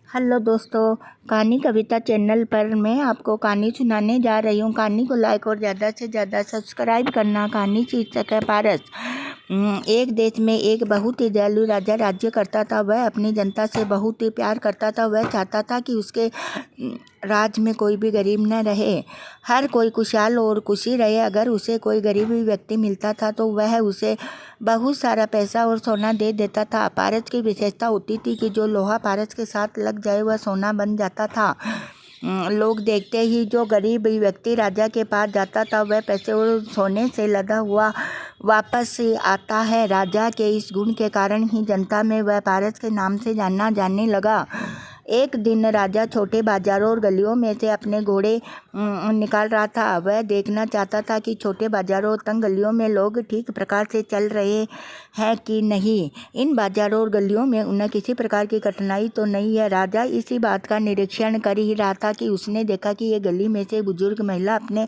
Hello दोस्तों, कहानी कविता channel पर मैं आपको कहानी सुनाने जा रही हूँ। कहानी को लाइक और ज़्यादा से ज़्यादा सब्सक्राइब करना। कहानी शीर्षक है पारस। एक देश में एक बहुत ही दयालु राजा राज्य करता था। वह अपनी जनता से बहुत ही प्यार करता था। वह चाहता था कि उसके राज में कोई भी गरीब न रहे, हर कोई खुशहाल और खुशी रहे। अगर उसे कोई गरीब व्यक्ति मिलता था तो वह उसे बहुत सारा पैसा और सोना दे देता था। पारस की विशेषता होती थी कि जो लोहा पारस के साथ लग जाए वह सोना बन जाता था। लोग देखते ही जो गरीब व्यक्ति राजा के पास जाता था वह पैसे और सोने से लदा हुआ वापस आता है। राजा के इस गुण के कारण ही जनता में वह पारस के नाम से जाना जाने लगा। एक दिन राजा छोटे बाजारों और गलियों में से अपने घोड़े निकाल रहा था। वह देखना चाहता था कि छोटे बाजारों और तंग गलियों में लोग ठीक प्रकार से चल रहे हैं कि नहीं। इन बाजारों और गलियों में उन्हें किसी प्रकार की कठिनाई तो नहीं है। राजा इसी बात का निरीक्षण कर ही रहा था कि उसने देखा कि एक गली में से बुजुर्ग महिला अपने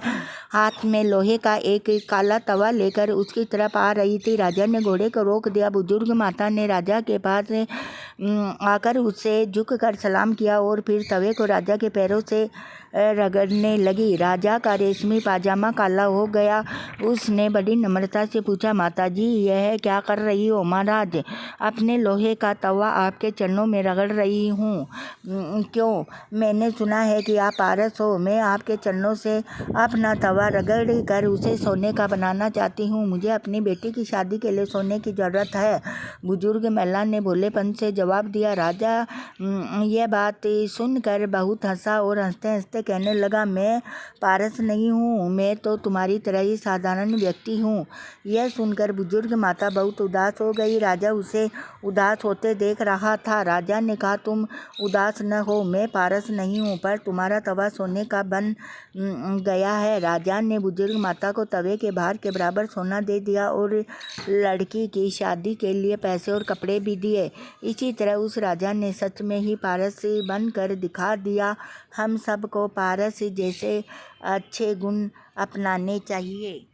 हाथ में लोहे का एक काला तवा लेकर उसकी तरफ आ रही थी। राजा ने घोड़े को रोक दिया। बुजुर्ग माता ने राजा के पास आकर उससे झुककर सलाम किया और फिर तवे को राजा के पैरों से रगड़ने लगी। राजा का रेशमी पाजामा काला हो गया। उसने बड़ी नम्रता से पूछा, माताजी यह क्या कर रही हो? महाराज, अपने लोहे का तवा आपके चरणों में रगड़ रही हूँ। क्यों? मैंने सुना है कि आप पारस हो। मैं आपके चरणों से अपना तवा रगड़ कर उसे सोने का बनाना चाहती हूँ। मुझे अपनी बेटी की शादी के लिए सोने की ज़रूरत है। बुजुर्ग महिला ने भोलेपन से जवाब दिया। राजा यह बात सुनकर बहुत हंसा और हंसते हंसते कहने लगा, मैं पारस नहीं हूँ, मैं तो तुम्हारी तरह ही साधारण व्यक्ति हूँ। यह सुनकर बुजुर्ग माता बहुत उदास हो गई। राजा उसे उदास होते देख रहा था। राजा ने कहा, तुम उदास न हो, मैं पारस नहीं हूँ, पर तुम्हारा तवा सोने का बन गया है। राजा ने बुजुर्ग माता को तवे के भार के बराबर सोना दे दिया और लड़की की शादी के लिए पैसे और कपड़े भी दिए। इसी तरह उस राजा ने सच में ही पारस बनकर दिखा दिया। हम सबको पारस जैसे अच्छे गुण अपनाने चाहिए।